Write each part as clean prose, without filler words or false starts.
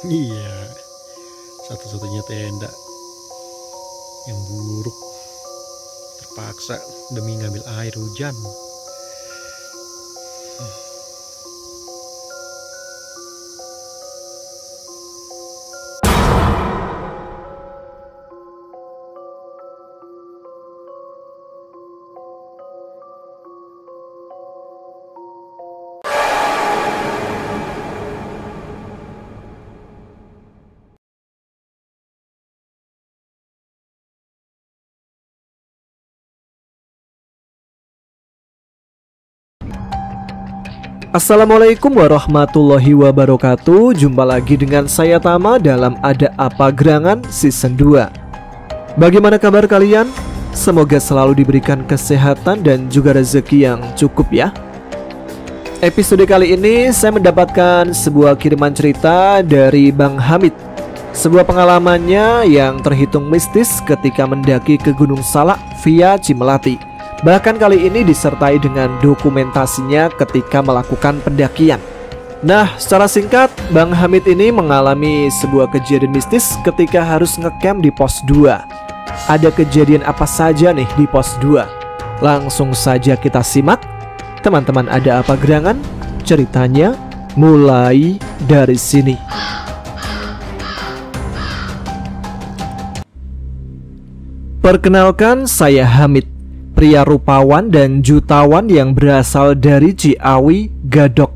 Iya, satu-satunya tenda yang buruk, terpaksa demi ngambil air hujan. Assalamualaikum warahmatullahi wabarakatuh. Jumpa lagi dengan saya Tama dalam Ada Apa Gerangan Season 2. Bagaimana kabar kalian? Semoga selalu diberikan kesehatan dan juga rezeki yang cukup ya. Episode kali ini saya mendapatkan sebuah kiriman cerita dari Bang Hamid. Sebuah pengalamannya yang terhitung mistis ketika mendaki ke Gunung Salak via Cimelati. Bahkan kali ini disertai dengan dokumentasinya ketika melakukan pendakian. Nah, secara singkat, Bang Hamid ini mengalami sebuah kejadian mistis ketika harus ngecamp di pos 2. Ada kejadian apa saja nih di pos 2? Langsung saja kita simak. Teman-teman, Ada Apa Gerangan? Ceritanya mulai dari sini. Perkenalkan, saya Hamid, pria rupawan dan jutawan yang berasal dari Ciawi, Gadok.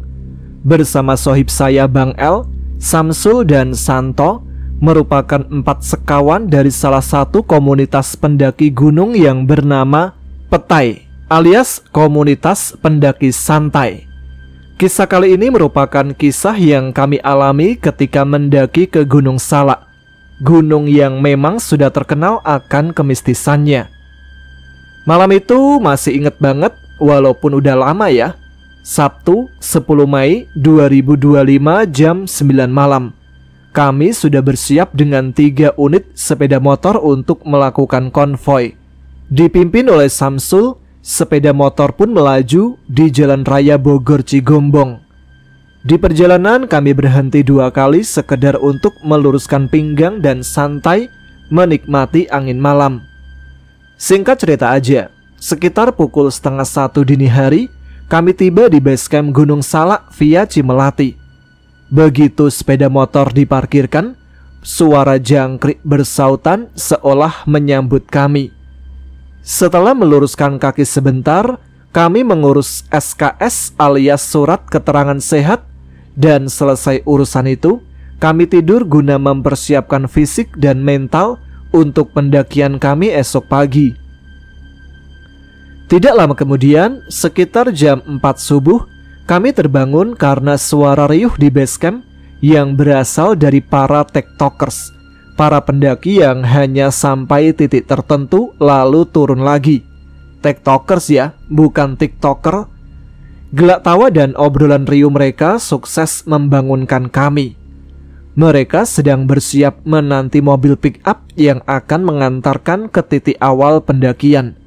Bersama sohib saya Bang El, Samsul dan Santo, merupakan 4 sekawan dari salah satu komunitas pendaki gunung yang bernama Petai, alias komunitas pendaki santai. Kisah kali ini merupakan kisah yang kami alami ketika mendaki ke Gunung Salak, gunung yang memang sudah terkenal akan kemistisannya. Malam itu masih inget banget, walaupun udah lama ya. Sabtu 10 Mei 2025 jam 9 malam. Kami sudah bersiap dengan 3 unit sepeda motor untuk melakukan konvoi. Dipimpin oleh Samsul, sepeda motor pun melaju di Jalan Raya Bogor Cigombong. Di perjalanan kami berhenti 2 kali sekedar untuk meluruskan pinggang dan santai menikmati angin malam. Singkat cerita aja, sekitar pukul 12:30 dini hari, kami tiba di base camp Gunung Salak via Cimelati. Begitu sepeda motor diparkirkan, suara jangkrik bersautan seolah menyambut kami. Setelah meluruskan kaki sebentar, kami mengurus SKS alias surat keterangan sehat, dan selesai urusan itu, kami tidur guna mempersiapkan fisik dan mental untuk pendakian kami esok pagi. Tidak lama kemudian, sekitar jam 4 subuh, kami terbangun karena suara riuh di base camp yang berasal dari para tiktokers, para pendaki yang hanya sampai titik tertentu lalu turun lagi. Tiktokers ya, bukan tiktoker. Gelak tawa dan obrolan riuh mereka sukses membangunkan kami. Mereka sedang bersiap menanti mobil pick-up yang akan mengantarkan ke titik awal pendakian.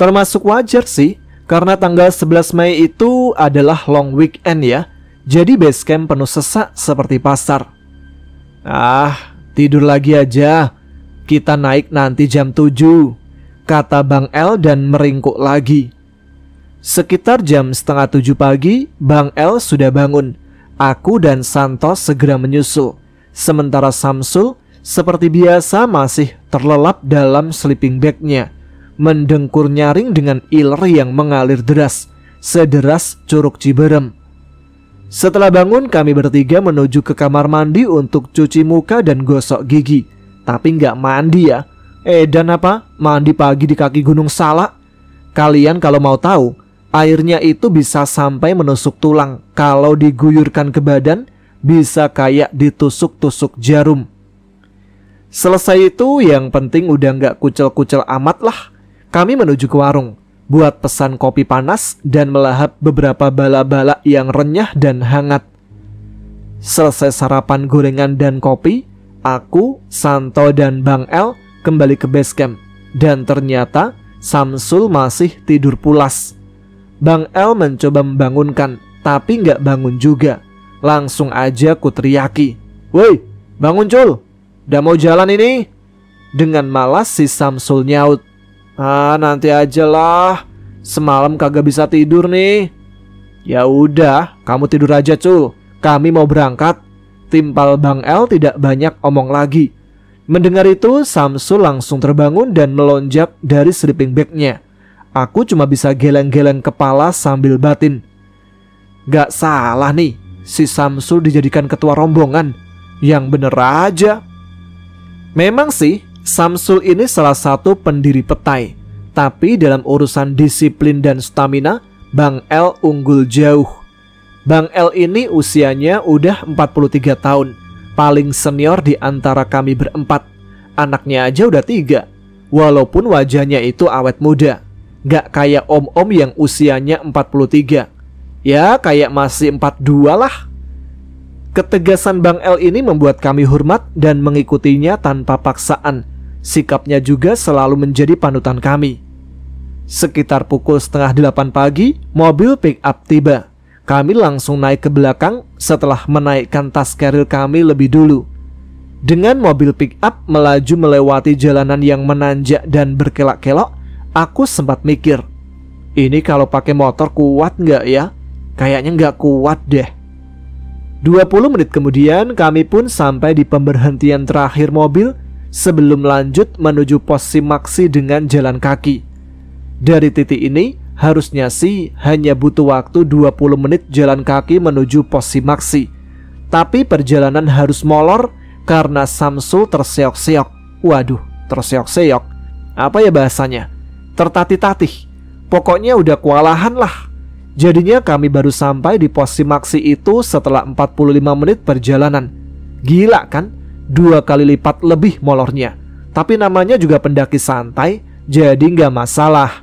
Termasuk wajar sih, karena tanggal 11 Mei itu adalah long weekend ya. Jadi base camp penuh sesak seperti pasar. Tidur lagi aja. Kita naik nanti jam 7, kata Bang El dan meringkuk lagi. Sekitar jam setengah 7 pagi, Bang El sudah bangun. Aku dan Santos segera menyusul. Sementara Samsul seperti biasa masih terlelap dalam sleeping bag-nya, mendengkur nyaring dengan iler yang mengalir deras, sederas Curug Ciberem. Setelah bangun, kami bertiga menuju ke kamar mandi untuk cuci muka dan gosok gigi. Tapi nggak mandi ya. Dan apa? Mandi pagi di kaki Gunung Salak? Kalian kalau mau tahu, airnya itu bisa sampai menusuk tulang. Kalau diguyurkan ke badan, bisa kayak ditusuk-tusuk jarum. Selesai itu, yang penting udah nggak kucel-kucel amat lah. Kami menuju ke warung, buat pesan kopi panas dan melahap beberapa bala-bala yang renyah dan hangat. Selesai sarapan gorengan dan kopi, aku, Santo dan Bang El kembali ke base camp. Dan ternyata Samsul masih tidur pulas. Bang El mencoba membangunkan, tapi nggak bangun juga. Langsung aja ku teriaki, "Woi, Bangun Cul, udah mau jalan ini. Dengan malas si Samsul nyaut, nanti aja lah, semalam kagak bisa tidur nih. Ya udah, kamu tidur aja Cul, kami mau berangkat. Timpal Bang El tidak banyak omong lagi. Mendengar itu, Samsul langsung terbangun dan melonjak dari sleeping bagnya. Aku cuma bisa geleng-geleng kepala sambil batin, gak salah nih, si Samsul dijadikan ketua rombongan. Yang bener aja. Memang sih, Samsul ini salah satu pendiri petai. Tapi dalam urusan disiplin dan stamina, Bang El unggul jauh. Bang El ini usianya udah 43 tahun, paling senior di antara kami berempat. Anaknya aja udah 3, walaupun wajahnya itu awet muda. Gak kayak om-om yang usianya 43. Ya kayak masih 42 lah. Ketegasan Bang El ini membuat kami hormat dan mengikutinya tanpa paksaan. Sikapnya juga selalu menjadi panutan kami. Sekitar pukul 7:30 pagi, mobil pick up tiba. Kami langsung naik ke belakang setelah menaikkan tas keril kami lebih dulu. Dengan mobil pick up melaju melewati jalanan yang menanjak dan berkelok-kelok, aku sempat mikir, ini kalau pakai motor kuat nggak ya? Kayaknya nggak kuat deh. 20 menit kemudian kami pun sampai di pemberhentian terakhir mobil sebelum lanjut menuju pos Simaksi dengan jalan kaki. Dari titik ini harusnya sih hanya butuh waktu 20 menit jalan kaki menuju pos Simaksi. Tapi perjalanan harus molor karena Samsul terseok-seok. Waduh, terseok-seok. Apa ya bahasanya? Tertatih-tatih. Pokoknya udah kewalahan lah. Jadinya kami baru sampai di pos Simaksi itu setelah 45 menit perjalanan. Gila kan? 2 kali lipat lebih molornya. Tapi namanya juga pendaki santai, jadi nggak masalah.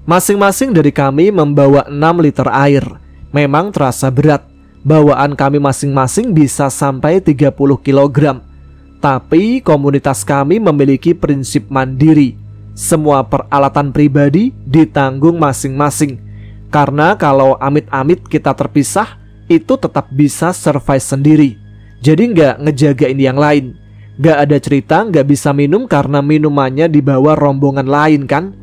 Masing-masing dari kami membawa 6 liter air. Memang terasa berat. Bawaan kami masing-masing bisa sampai 30 kg. Tapi komunitas kami memiliki prinsip mandiri. Semua peralatan pribadi ditanggung masing-masing. Karena kalau amit-amit kita terpisah, itu tetap bisa survive sendiri. Jadi nggak ngejagain yang lain. Nggak ada cerita nggak bisa minum karena minumannya dibawa rombongan lain kan.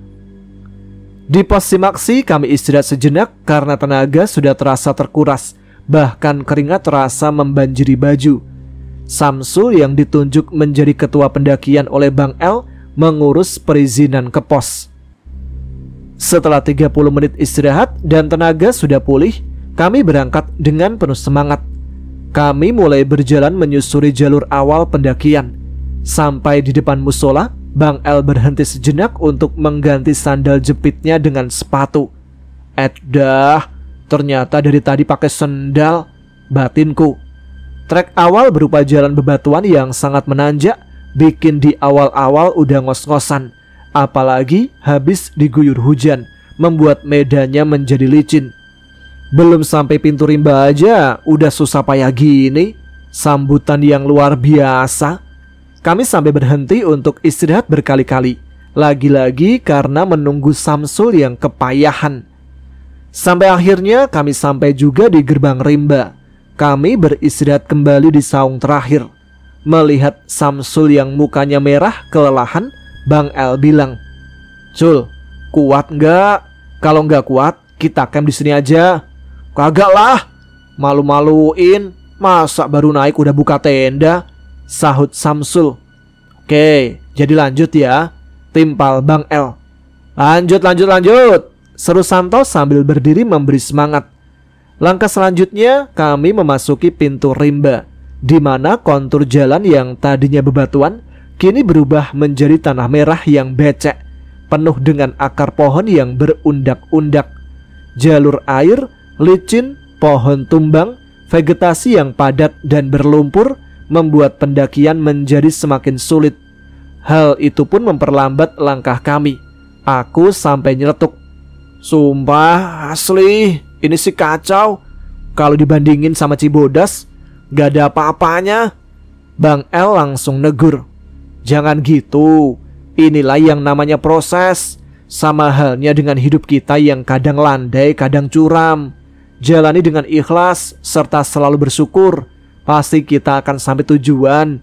Di pos Simaksi kami istirahat sejenak karena tenaga sudah terasa terkuras. Bahkan keringat terasa membanjiri baju. Samsul yang ditunjuk menjadi ketua pendakian oleh Bang El mengurus perizinan ke pos. Setelah 30 menit istirahat dan tenaga sudah pulih, kami berangkat dengan penuh semangat. Kami mulai berjalan menyusuri jalur awal pendakian. Sampai di depan musola, Bang El berhenti sejenak untuk mengganti sandal jepitnya dengan sepatu. Ternyata dari tadi pakai sendal, batinku. Trek awal berupa jalan bebatuan yang sangat menanjak, bikin di awal-awal udah ngos-ngosan. Apalagi habis diguyur hujan, membuat medannya menjadi licin. Belum sampai pintu rimba aja udah susah payah gini. Sambutan yang luar biasa. Kami sampai berhenti untuk istirahat berkali-kali. Lagi-lagi karena menunggu Samsul yang kepayahan. Sampai akhirnya kami sampai juga di gerbang rimba. Kami beristirahat kembali di saung terakhir. Melihat Samsul yang mukanya merah kelelahan, Bang El bilang, "Cul, kuat nggak? Kalau nggak kuat, kita camp di sini aja." "Kagak lah, malu-maluin. Masa baru naik udah buka tenda?" sahut Samsul. "Oke, jadi lanjut ya," timpal Bang El. Lanjut, seru Santo sambil berdiri memberi semangat. Langkah selanjutnya kami memasuki pintu rimba, di mana kontur jalan yang tadinya bebatuan kini berubah menjadi tanah merah yang becek, penuh dengan akar pohon yang berundak-undak. Jalur air, licin, pohon tumbang, vegetasi yang padat dan berlumpur membuat pendakian menjadi semakin sulit. Hal itu pun memperlambat langkah kami. Aku sampai nyeletuk, "Sumpah asli, ini sih kacau. Kalau dibandingin sama Cibodas, gak ada apa-apanya." Bang El langsung negur, "Jangan gitu. Inilah yang namanya proses. Sama halnya dengan hidup kita yang kadang landai, kadang curam. Jalani dengan ikhlas serta selalu bersyukur. Pasti kita akan sampai tujuan."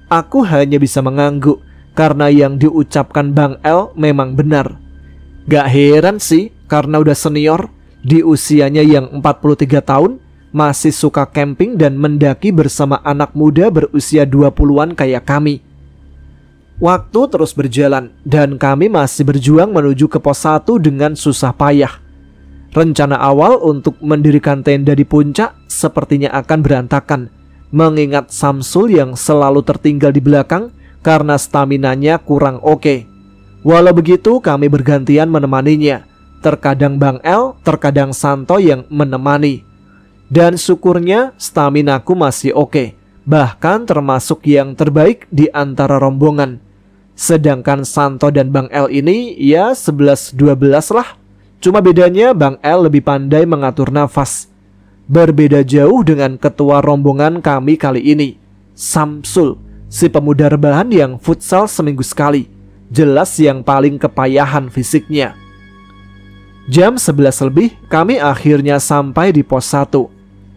Aku hanya bisa mengangguk karena yang diucapkan Bang El memang benar. Gak heran sih, karena udah senior, di usianya yang 43 tahun, masih suka camping dan mendaki bersama anak muda berusia 20-an kayak kami. Waktu terus berjalan dan kami masih berjuang menuju ke pos 1 dengan susah payah. Rencana awal untuk mendirikan tenda di puncak sepertinya akan berantakan, mengingat Samsul yang selalu tertinggal di belakang karena staminanya kurang oke. Walau begitu kami bergantian menemaninya. Terkadang Bang El, terkadang Santo yang menemani. Dan syukurnya staminaku masih oke, bahkan termasuk yang terbaik di antara rombongan. Sedangkan Santo dan Bang El ini ya 11-12 lah. Cuma bedanya Bang El lebih pandai mengatur nafas. Berbeda jauh dengan ketua rombongan kami kali ini, Samsul, si pemuda rebahan yang futsal seminggu sekali. Jelas yang paling kepayahan fisiknya. Jam 11 lebih kami akhirnya sampai di pos 1.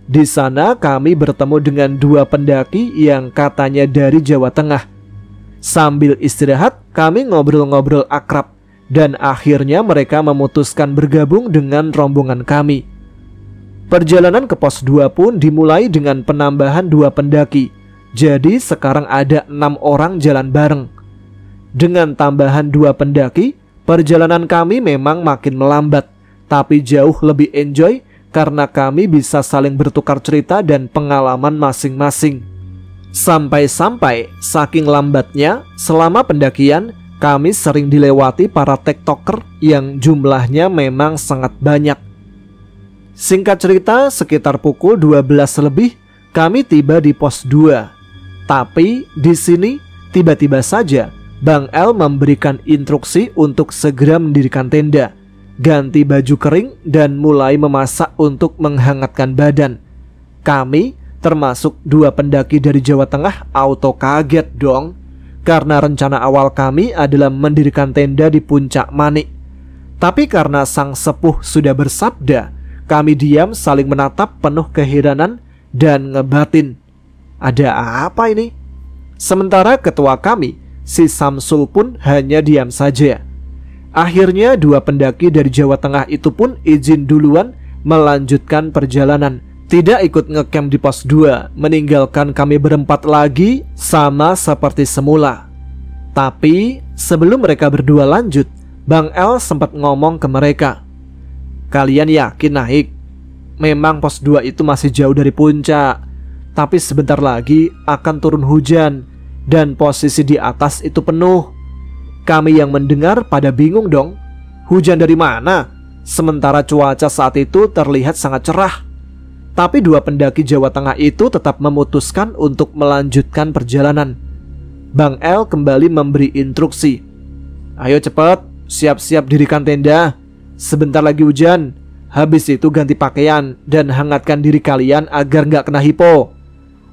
Di sana kami bertemu dengan 2 pendaki yang katanya dari Jawa Tengah. Sambil istirahat kami ngobrol-ngobrol akrab, dan akhirnya mereka memutuskan bergabung dengan rombongan kami. Perjalanan ke pos 2 pun dimulai dengan penambahan 2 pendaki. Jadi sekarang ada 6 orang jalan bareng. Dengan tambahan 2 pendaki, perjalanan kami memang makin melambat, tapi jauh lebih enjoy karena kami bisa saling bertukar cerita dan pengalaman masing-masing. Sampai-sampai saking lambatnya, selama pendakian kami sering dilewati para tiktoker yang jumlahnya memang sangat banyak. Singkat cerita, sekitar pukul 12 lebih kami tiba di pos 2. Tapi di sini tiba-tiba saja Bang El memberikan instruksi untuk segera mendirikan tenda, ganti baju kering dan mulai memasak untuk menghangatkan badan. Kami, termasuk 2 pendaki dari Jawa Tengah, auto kaget dong, karena rencana awal kami adalah mendirikan tenda di puncak Manik. Tapi karena sang sepuh sudah bersabda, kami diam saling menatap penuh keheranan dan ngebatin. Ada apa ini? Sementara ketua kami, si Samsul pun hanya diam saja. Akhirnya 2 pendaki dari Jawa Tengah itu pun izin duluan melanjutkan perjalanan. Tidak ikut ngecamp di pos 2, meninggalkan kami berempat lagi sama seperti semula. Tapi sebelum mereka berdua lanjut, Bang El sempat ngomong ke mereka, "Kalian yakin naik? Memang pos 2 itu masih jauh dari puncak, tapi sebentar lagi akan turun hujan dan posisi di atas itu penuh." Kami yang mendengar pada bingung dong. Hujan dari mana? Sementara cuaca saat itu terlihat sangat cerah. Tapi 2 pendaki Jawa Tengah itu tetap memutuskan untuk melanjutkan perjalanan. Bang El kembali memberi instruksi, "Ayo cepat, siap-siap dirikan tenda. Sebentar lagi hujan. Habis itu ganti pakaian dan hangatkan diri kalian agar nggak kena hipo."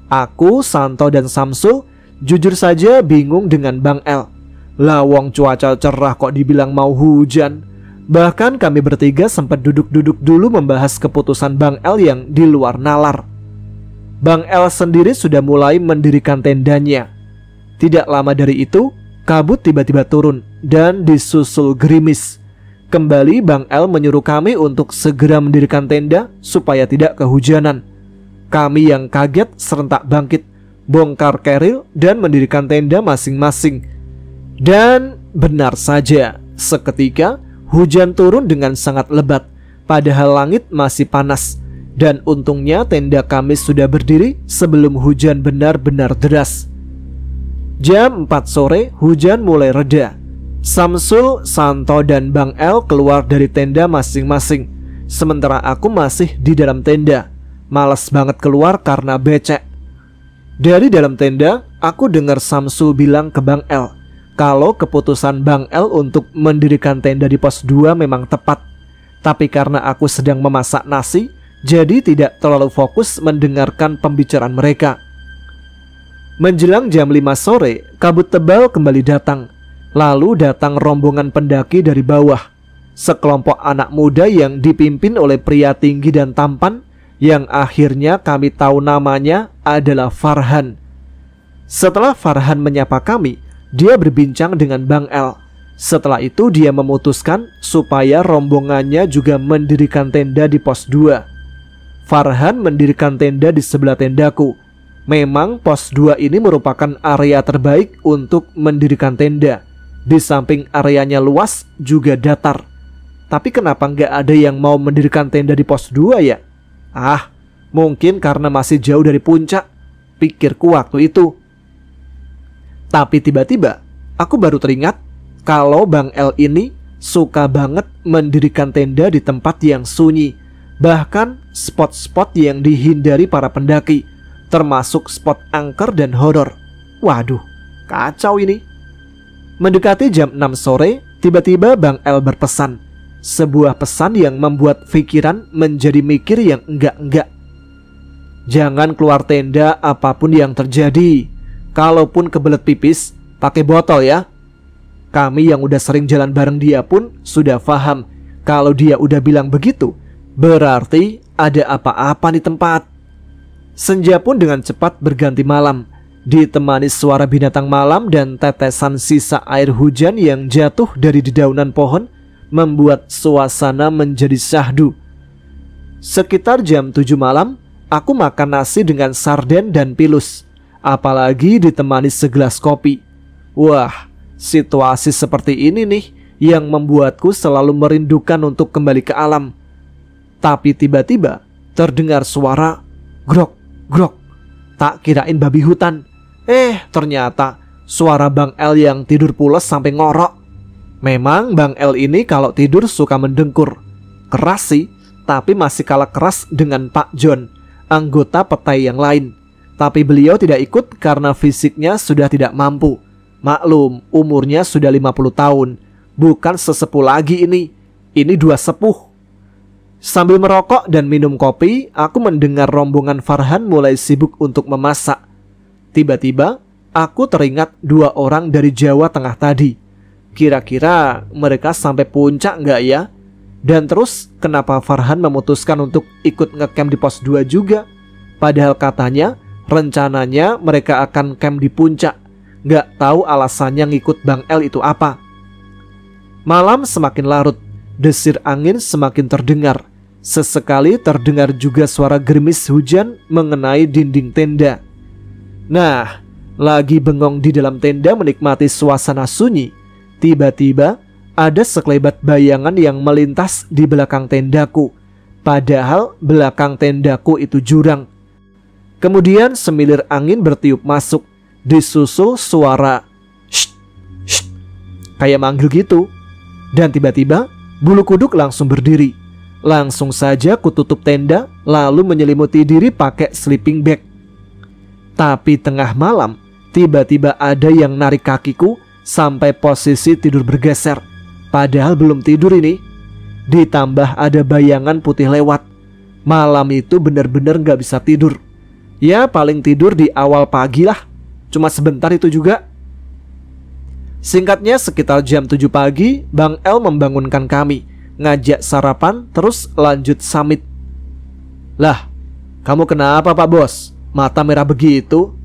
Aku, Santo, dan Samsul jujur saja bingung dengan Bang El. Lawang cuaca cerah kok dibilang mau hujan. Bahkan kami bertiga sempat duduk-duduk dulu membahas keputusan Bang El yang di luar nalar. Bang El sendiri sudah mulai mendirikan tendanya. Tidak lama dari itu, kabut tiba-tiba turun dan disusul gerimis. Kembali Bang El menyuruh kami untuk segera mendirikan tenda supaya tidak kehujanan. Kami yang kaget serentak bangkit, bongkar keril dan mendirikan tenda masing-masing. Dan benar saja, seketika hujan turun dengan sangat lebat, padahal langit masih panas. Dan untungnya tenda kami sudah berdiri sebelum hujan benar-benar deras. Jam 4 sore hujan mulai reda. Samsul, Santo, dan Bang El keluar dari tenda masing-masing. Sementara aku masih di dalam tenda. Malas banget keluar karena becek. Dari dalam tenda, aku dengar Samsul bilang ke Bang El kalau keputusan Bang El untuk mendirikan tenda di pos 2 memang tepat. Tapi karena aku sedang memasak nasi, jadi tidak terlalu fokus mendengarkan pembicaraan mereka. Menjelang jam 5 sore, kabut tebal kembali datang. Lalu datang rombongan pendaki dari bawah. Sekelompok anak muda yang dipimpin oleh pria tinggi dan tampan yang akhirnya kami tahu namanya adalah Farhan. Setelah Farhan menyapa kami, dia berbincang dengan Bang El. Setelah itu dia memutuskan supaya rombongannya juga mendirikan tenda di pos 2. Farhan mendirikan tenda di sebelah tendaku. Memang pos 2 ini merupakan area terbaik untuk mendirikan tenda. Di samping areanya luas juga datar. Tapi kenapa nggak ada yang mau mendirikan tenda di pos 2 ya? Mungkin karena masih jauh dari puncak, pikirku waktu itu. Tapi tiba-tiba aku baru teringat kalau Bang El ini suka banget mendirikan tenda di tempat yang sunyi. Bahkan spot-spot yang dihindari para pendaki, termasuk spot angker dan horor. Waduh, kacau ini. Mendekati jam 6 sore, tiba-tiba Bang El berpesan. Sebuah pesan yang membuat pikiran menjadi mikir yang enggak-enggak. Jangan keluar tenda apapun yang terjadi. Kalaupun kebelet pipis, pakai botol ya. Kami yang udah sering jalan bareng dia pun sudah paham. Kalau dia udah bilang begitu, berarti ada apa-apa di tempat. Senja pun dengan cepat berganti malam, ditemani suara binatang malam dan tetesan sisa air hujan yang jatuh dari dedaunan pohon, membuat suasana menjadi syahdu. Sekitar jam 7 malam, aku makan nasi dengan sarden dan pilus, apalagi ditemani segelas kopi. Wah, situasi seperti ini nih yang membuatku selalu merindukan untuk kembali ke alam. Tapi tiba-tiba terdengar suara grok, grok. Tak kirain babi hutan. Ternyata suara Bang El yang tidur pules sampai ngorok. Memang Bang El ini kalau tidur suka mendengkur. Keras sih, tapi masih kalah keras dengan Pak John, anggota petai yang lain. Tapi beliau tidak ikut karena fisiknya sudah tidak mampu. Maklum, umurnya sudah 50 tahun. Bukan sesepuh lagi ini. Ini dua sepuh. Sambil merokok dan minum kopi, aku mendengar rombongan Farhan mulai sibuk untuk memasak. Tiba-tiba, aku teringat 2 orang dari Jawa Tengah tadi. Kira-kira mereka sampai puncak nggak ya? Dan terus, kenapa Farhan memutuskan untuk ikut ngecamp di pos 2 juga? Padahal katanya, rencananya mereka akan camp di puncak. Nggak tahu alasannya ngikut Bang El itu apa. Malam semakin larut, desir angin semakin terdengar. Sesekali terdengar juga suara gerimis hujan mengenai dinding tenda. Nah, lagi bengong di dalam tenda menikmati suasana sunyi, tiba-tiba ada sekelebat bayangan yang melintas di belakang tendaku. Padahal belakang tendaku itu jurang. Kemudian semilir angin bertiup masuk, disusul suara shh, shh, kayak manggil gitu. Dan tiba-tiba bulu kuduk langsung berdiri. Langsung saja kututup tenda, lalu menyelimuti diri pakai sleeping bag. Tapi tengah malam, tiba-tiba ada yang narik kakiku sampai posisi tidur bergeser. Padahal belum tidur ini. Ditambah ada bayangan putih lewat. Malam itu bener-bener gak bisa tidur. Ya paling tidur di awal pagi lah. Cuma sebentar itu juga. Singkatnya sekitar jam 7 pagi, Bang El membangunkan kami, ngajak sarapan, terus lanjut summit. Lah, kamu kenapa Pak Bos? Mata merah begitu?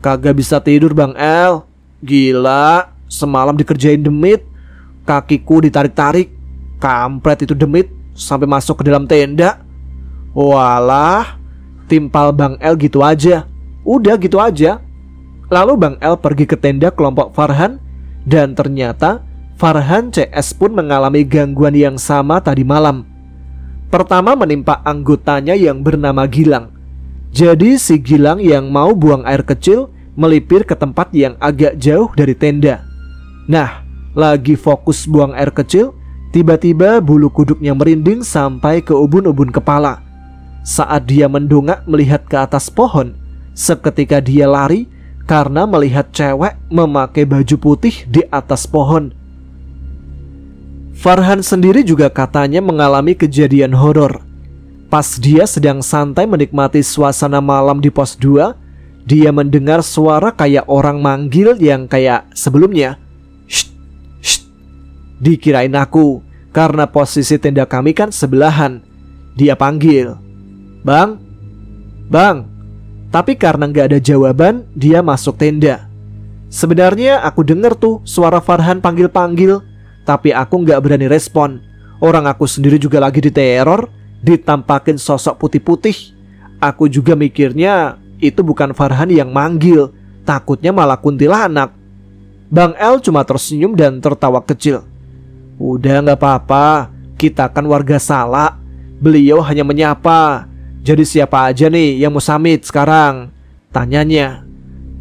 Kagak bisa tidur Bang El. Gila, semalam dikerjain demit. Kakiku ditarik-tarik. Kampret itu demit sampai masuk ke dalam tenda. Walah, timpal Bang El gitu aja. Udah gitu aja. Lalu Bang El pergi ke tenda kelompok Farhan. Dan ternyata Farhan CS pun mengalami gangguan yang sama tadi malam. Pertama menimpa anggotanya yang bernama Gilang. Jadi si Gilang yang mau buang air kecil melipir ke tempat yang agak jauh dari tenda. Nah, lagi fokus buang air kecil, tiba-tiba bulu kuduknya merinding sampai ke ubun-ubun kepala. Saat dia mendongak melihat ke atas pohon, seketika dia lari karena melihat cewek memakai baju putih di atas pohon. Farhan sendiri juga katanya mengalami kejadian horor. Pas dia sedang santai menikmati suasana malam di pos 2, dia mendengar suara kayak orang manggil yang kayak sebelumnya. Shh, shh. Dikirain aku, karena posisi tenda kami kan sebelahan. Dia panggil, Bang, bang. Tapi karena nggak ada jawaban, dia masuk tenda. Sebenarnya aku dengar tuh suara Farhan panggil-panggil, tapi aku nggak berani respon. Orang aku sendiri juga lagi diteror, ditampakin sosok putih-putih. Aku juga mikirnya itu bukan Farhan yang manggil, takutnya malah kuntilanak. Bang El cuma tersenyum dan tertawa kecil. Udah nggak apa-apa, kita kan warga Salak. Beliau hanya menyapa. Jadi siapa aja nih yang mau summit sekarang? Tanyanya.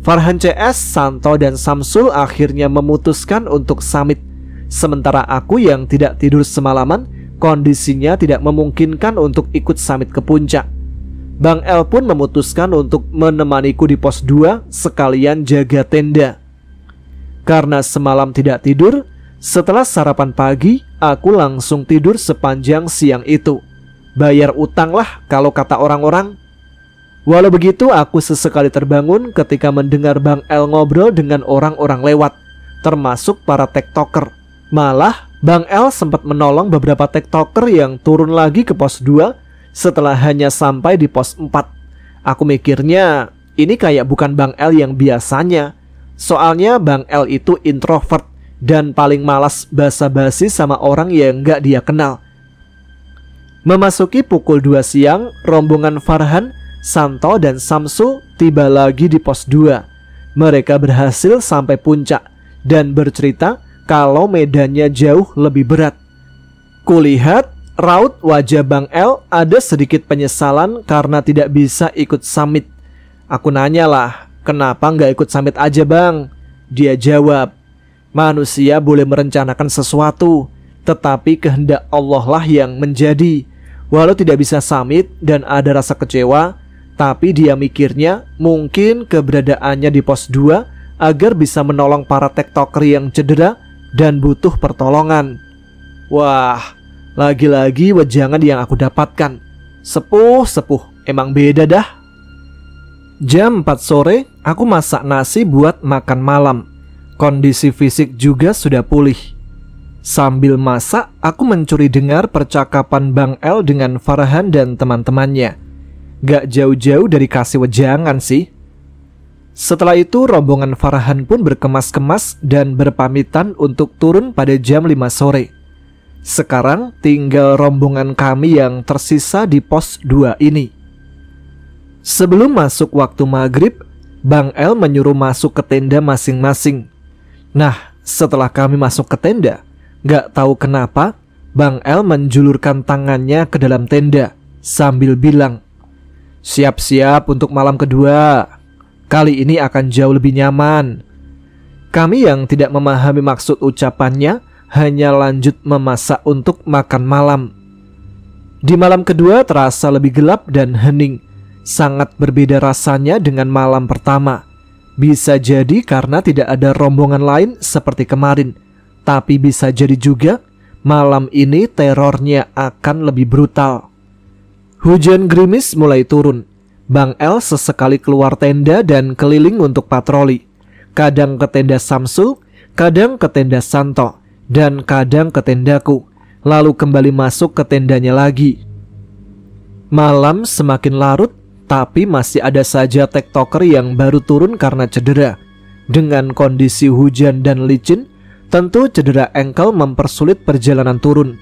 Farhan CS, Santo dan Samsul akhirnya memutuskan untuk summit. Sementara aku yang tidak tidur semalaman, kondisinya tidak memungkinkan untuk ikut summit ke puncak. Bang El pun memutuskan untuk menemaniku di pos 2 sekalian jaga tenda. Karena semalam tidak tidur, setelah sarapan pagi, aku langsung tidur sepanjang siang itu. Bayar utang lah kalau kata orang-orang. Walau begitu, aku sesekali terbangun ketika mendengar Bang El ngobrol dengan orang-orang lewat, termasuk para tiktoker. Malah, Bang El sempat menolong beberapa tiktoker yang turun lagi ke pos 2 setelah hanya sampai di pos 4. Aku mikirnya, ini kayak bukan Bang El yang biasanya. Soalnya Bang El itu introvert dan paling malas basa-basi sama orang yang gak dia kenal. Memasuki pukul 2 siang, rombongan Farhan, Santo dan Samsul tiba lagi di pos 2. Mereka berhasil sampai puncak dan bercerita kalau medannya jauh lebih berat. Kulihat raut wajah Bang El ada sedikit penyesalan karena tidak bisa ikut summit. Aku nanyalah, kenapa nggak ikut summit aja bang? Dia jawab, manusia boleh merencanakan sesuatu, tetapi kehendak Allah lah yang menjadi. Walau tidak bisa summit dan ada rasa kecewa, tapi dia mikirnya mungkin keberadaannya di pos 2 agar bisa menolong para tiktoker yang cedera dan butuh pertolongan. Wah, lagi-lagi wejangan yang aku dapatkan. Sepuh, emang beda dah. Jam 4 sore, aku masak nasi buat makan malam. Kondisi fisik juga sudah pulih. Sambil masak, aku mencuri dengar percakapan Bang El dengan Farhan dan teman-temannya. Gak jauh-jauh dari kasih wejangan sih. Setelah itu rombongan Farhan pun berkemas-kemas dan berpamitan untuk turun pada jam 5 sore. Sekarang tinggal rombongan kami yang tersisa di pos 2 ini. Sebelum masuk waktu maghrib, Bang El menyuruh masuk ke tenda masing-masing. Nah, setelah kami masuk ke tenda, gak tahu kenapa Bang El menjulurkan tangannya ke dalam tenda sambil bilang, siap-siap untuk malam kedua. Kali ini akan jauh lebih nyaman. Kami yang tidak memahami maksud ucapannya hanya lanjut memasak untuk makan malam. Di malam kedua terasa lebih gelap dan hening. Sangat berbeda rasanya dengan malam pertama. Bisa jadi karena tidak ada rombongan lain seperti kemarin. Tapi bisa jadi juga malam ini terornya akan lebih brutal. Hujan gerimis mulai turun. Bang El sesekali keluar tenda dan keliling untuk patroli. Kadang ke tenda Samsul, kadang ke tenda Santo, dan kadang ke tendaku. Lalu kembali masuk ke tendanya lagi. Malam semakin larut, tapi masih ada saja tiktoker yang baru turun karena cedera. Dengan kondisi hujan dan licin, tentu cedera engkel mempersulit perjalanan turun.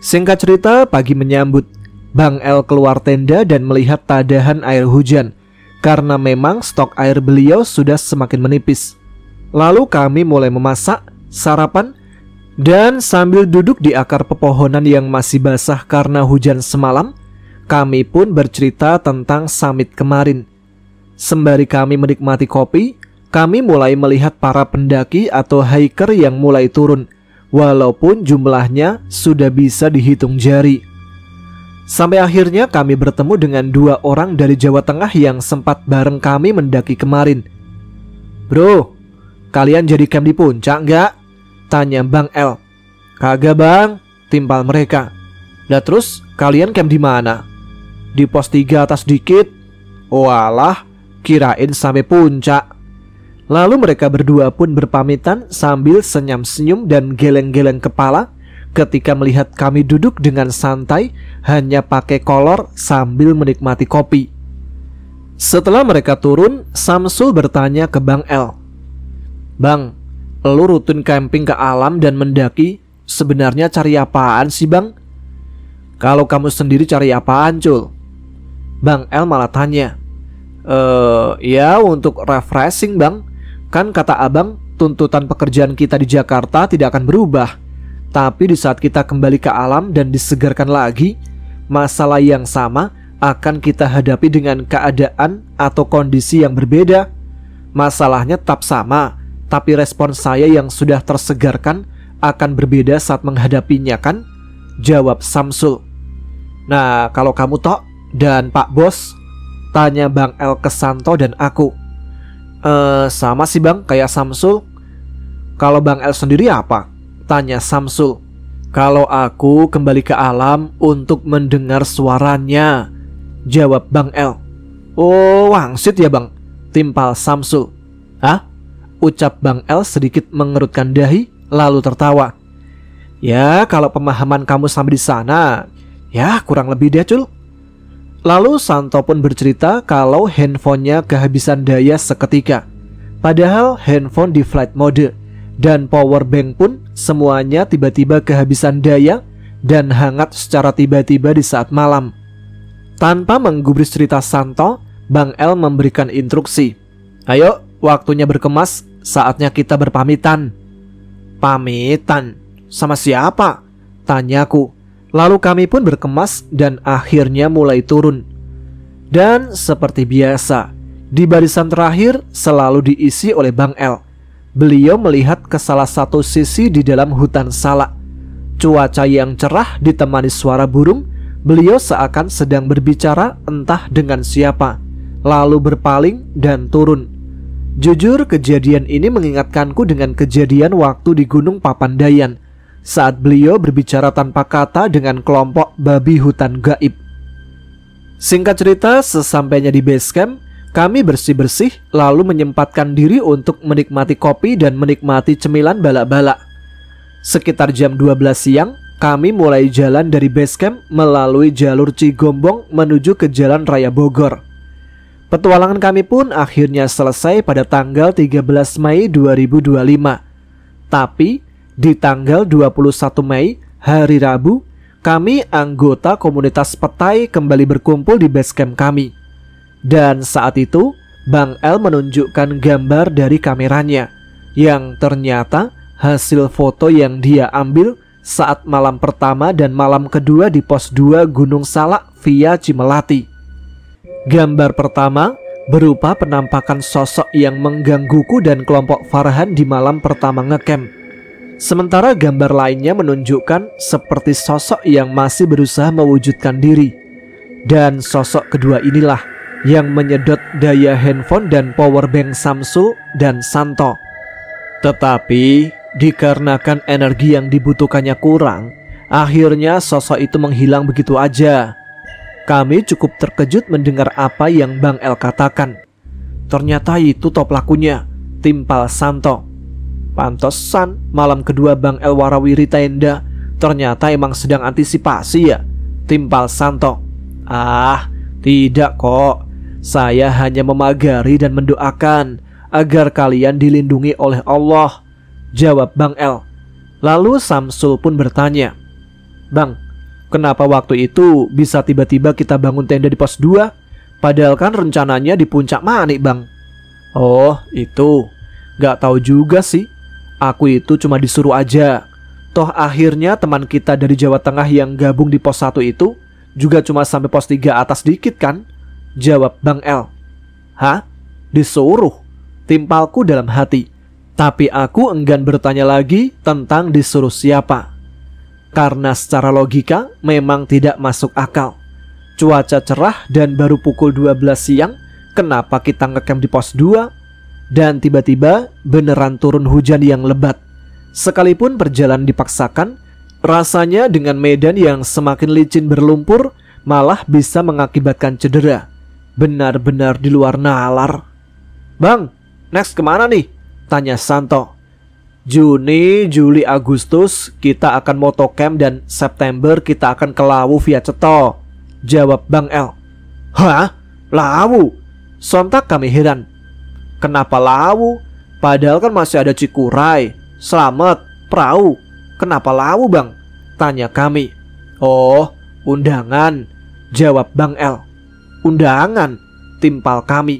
Singkat cerita, pagi menyambut. Bang El keluar tenda dan melihat tadahan air hujan, karena memang stok air beliau sudah semakin menipis. Lalu kami mulai memasak, sarapan, dan sambil duduk di akar pepohonan yang masih basah karena hujan semalam, kami pun bercerita tentang summit kemarin. Sembari kami menikmati kopi, kami mulai melihat para pendaki atau hiker yang mulai turun, walaupun jumlahnya sudah bisa dihitung jari. Sampai akhirnya kami bertemu dengan 2 orang dari Jawa Tengah yang sempat bareng kami mendaki kemarin. Bro, kalian jadi camp di puncak nggak? Tanya Bang El. Kagak bang, timpal mereka. Lah terus kalian camp di mana? Di pos 3 atas dikit. Walah, kirain sampai puncak. Lalu mereka berdua pun berpamitan sambil senyum-senyum dan geleng-geleng kepala ketika melihat kami duduk dengan santai hanya pakai kolor sambil menikmati kopi. Setelah mereka turun, Samsul bertanya ke Bang El, "Bang, lu rutin camping ke alam dan mendaki, sebenarnya cari apaan sih Bang?" "Kalau kamu sendiri cari apaan, Cul?" Bang El malah tanya, Ya untuk refreshing Bang. Kan kata abang, tuntutan pekerjaan kita di Jakarta tidak akan berubah. Tapi di saat kita kembali ke alam dan disegarkan lagi, masalah yang sama akan kita hadapi dengan keadaan atau kondisi yang berbeda. Masalahnya tetap sama, tapi respon saya yang sudah tersegarkan akan berbeda saat menghadapinya kan?" jawab Samsul. "Nah kalau kamu Tok dan Pak Bos?" tanya Bang El ke Santo dan aku. Sama sih Bang, kayak Samsul." "Kalau Bang El sendiri apa?" tanya Samsul. "Kalau aku kembali ke alam untuk mendengar suaranya," jawab Bang El. "Oh wangsit ya Bang," timpal Samsul. "Hah?" ucap Bang El sedikit mengerutkan dahi lalu tertawa. "Ya kalau pemahaman kamu sampai di sana, ya kurang lebih deh Cul." Lalu Santo pun bercerita kalau handphonenya kehabisan daya seketika. Padahal handphone di flight mode dan power bank pun semuanya tiba-tiba kehabisan daya dan hangat secara tiba-tiba di saat malam. Tanpa menggubris cerita Santo, Bang El memberikan instruksi. "Ayo, waktunya berkemas, saatnya kita berpamitan." "Pamitan? Sama siapa?" tanyaku. Lalu kami pun berkemas dan akhirnya mulai turun. Dan seperti biasa, di barisan terakhir selalu diisi oleh Bang El. Beliau melihat ke salah satu sisi di dalam hutan salak. Cuaca yang cerah ditemani suara burung. Beliau seakan sedang berbicara entah dengan siapa, lalu berpaling dan turun. Jujur, kejadian ini mengingatkanku dengan kejadian waktu di Gunung Papandayan saat beliau berbicara tanpa kata dengan kelompok babi hutan gaib. Singkat cerita, sesampainya di base camp, kami bersih-bersih lalu menyempatkan diri untuk menikmati kopi dan menikmati cemilan balak-balak. Sekitar jam 12 siang, kami mulai jalan dari base camp melalui jalur Cigombong menuju ke Jalan Raya Bogor. Petualangan kami pun akhirnya selesai pada tanggal 13 Mei 2025. Tapi di tanggal 21 Mei, hari Rabu, kami anggota komunitas petai kembali berkumpul di base camp kami. Dan saat itu, Bang El menunjukkan gambar dari kameranya, yang ternyata hasil foto yang dia ambil saat malam pertama dan malam kedua di pos 2 Gunung Salak via Cimelati. Gambar pertama berupa penampakan sosok yang menggangguku dan kelompok Farhan di malam pertama ngecamp. Sementara gambar lainnya menunjukkan seperti sosok yang masih berusaha mewujudkan diri. Dan sosok kedua inilah yang menyedot daya handphone dan powerbank Samsul dan Santo. Tetapi dikarenakan energi yang dibutuhkannya kurang, akhirnya sosok itu menghilang begitu aja. Kami cukup terkejut mendengar apa yang Bang El katakan. "Ternyata itu toh pelakunya," timpal Santo. "Pantesan malam kedua Bang El warawiri tenda, ternyata emang sedang antisipasi ya," timpal Santo. "Ah, tidak kok. Saya hanya memagari dan mendoakan agar kalian dilindungi oleh Allah," jawab Bang El. Lalu Samsul pun bertanya, "Bang, kenapa waktu itu bisa tiba-tiba kita bangun tenda di pos 2? Padahal kan rencananya di Puncak Manik Bang." "Oh itu, gak tahu juga sih. Aku itu cuma disuruh aja. Toh akhirnya teman kita dari Jawa Tengah yang gabung di pos 1 itu juga cuma sampai pos 3 atas dikit kan?" jawab Bang El. "Hah? Disuruh?" timpalku dalam hati. Tapi aku enggan bertanya lagi tentang disuruh siapa. Karena secara logika memang tidak masuk akal. Cuaca cerah dan baru pukul 12 siang, kenapa kita ngecamp di pos 2? Dan tiba-tiba beneran turun hujan yang lebat. Sekalipun perjalanan dipaksakan, rasanya dengan medan yang semakin licin berlumpur malah bisa mengakibatkan cedera. Benar-benar di luar nalar. "Bang, next kemana nih?" tanya Santo. Juni, Juli, Agustus kita akan motocamp dan September kita akan ke Lawu via Ceto, jawab Bang El. Hah? Lawu? Sontak kami heran. Kenapa Lawu? Padahal kan masih ada Cikuray, Slamet, Perahu. Kenapa Lawu Bang? Tanya kami. Oh, undangan, jawab Bang El. Undangan, timpal kami.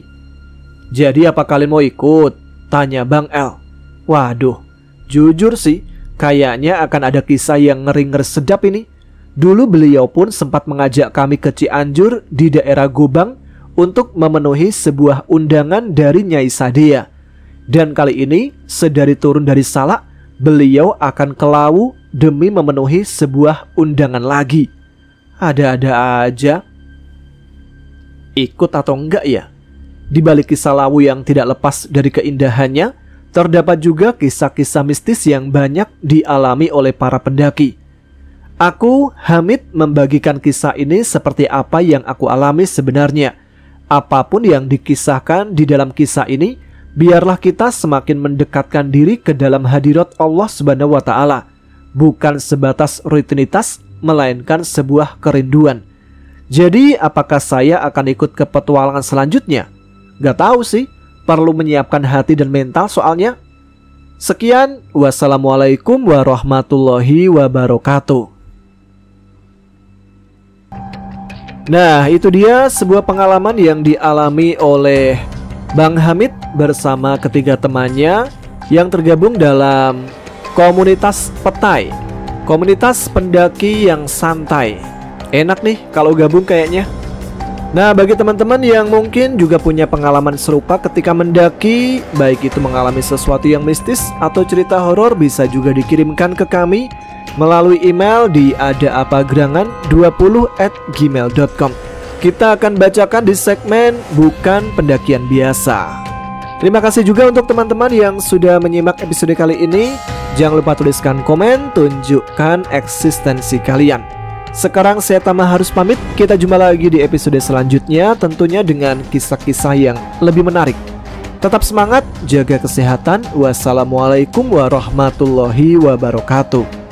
Jadi apa kalian mau ikut? Tanya Bang El. Waduh, jujur sih, kayaknya akan ada kisah yang ngeri-ngeri sedap ini. Dulu beliau pun sempat mengajak kami ke Cianjur di daerah Gobang untuk memenuhi sebuah undangan dari Nyai Sadea. Dan kali ini, sedari turun dari Salak, beliau akan ke Lawu demi memenuhi sebuah undangan lagi. Ada-ada aja. Ikut atau enggak ya? Di balik kisah Lawu yang tidak lepas dari keindahannya, terdapat juga kisah-kisah mistis yang banyak dialami oleh para pendaki. Aku, Hamid, membagikan kisah ini seperti apa yang aku alami sebenarnya. Apapun yang dikisahkan di dalam kisah ini, biarlah kita semakin mendekatkan diri ke dalam hadirat Allah Subhanahu wa Ta'ala, bukan sebatas rutinitas, melainkan sebuah kerinduan. Jadi, apakah saya akan ikut ke petualangan selanjutnya? Gak tahu sih, perlu menyiapkan hati dan mental soalnya. Sekian, wassalamualaikum warahmatullahi wabarakatuh. Nah, itu dia sebuah pengalaman yang dialami oleh Bang Hamid bersama ketiga temannya yang tergabung dalam komunitas petai, komunitas pendaki yang santai. Enak nih kalau gabung kayaknya. Nah, bagi teman-teman yang mungkin juga punya pengalaman serupa ketika mendaki, baik itu mengalami sesuatu yang mistis atau cerita horor, bisa juga dikirimkan ke kami melalui email di adaapagrangan20@gmail.com. Kita akan bacakan di segmen Bukan Pendakian Biasa. Terima kasih juga untuk teman-teman yang sudah menyimak episode kali ini. Jangan lupa tuliskan komen, tunjukkan eksistensi kalian. Sekarang saya Tama harus pamit. Kita jumpa lagi di episode selanjutnya, tentunya dengan kisah-kisah yang lebih menarik. Tetap semangat, jaga kesehatan. Wassalamualaikum warahmatullahi wabarakatuh.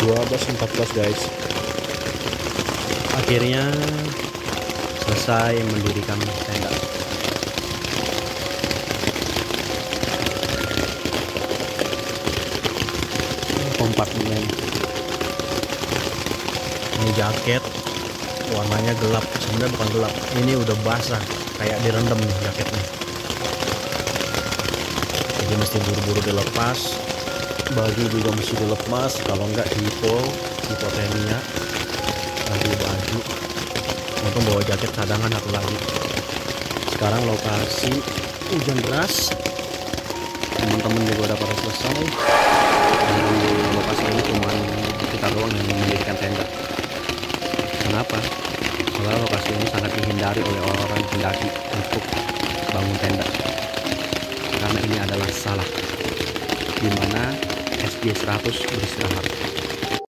12.14 guys, akhirnya selesai mendirikan tenda. Kompartemen ini jaket warnanya gelap, sebenarnya bukan gelap, ini udah basah kayak direndam nih jaketnya, jadi mesti buru-buru dilepas. Baju juga mesti dilepas, kalau enggak hipotermia. Baju untung bawa jaket cadangan satu lagi. Sekarang lokasi hujan deras, teman-teman juga udah pada selesai. Di lokasi ini cuma kita doang yang mendirikan tenda. Kenapa? Soalnya lokasi ini sangat dihindari oleh orang-orang pendaki untuk bangun tenda, karena ini adalah Salak, di mana SG 100 beristirahat.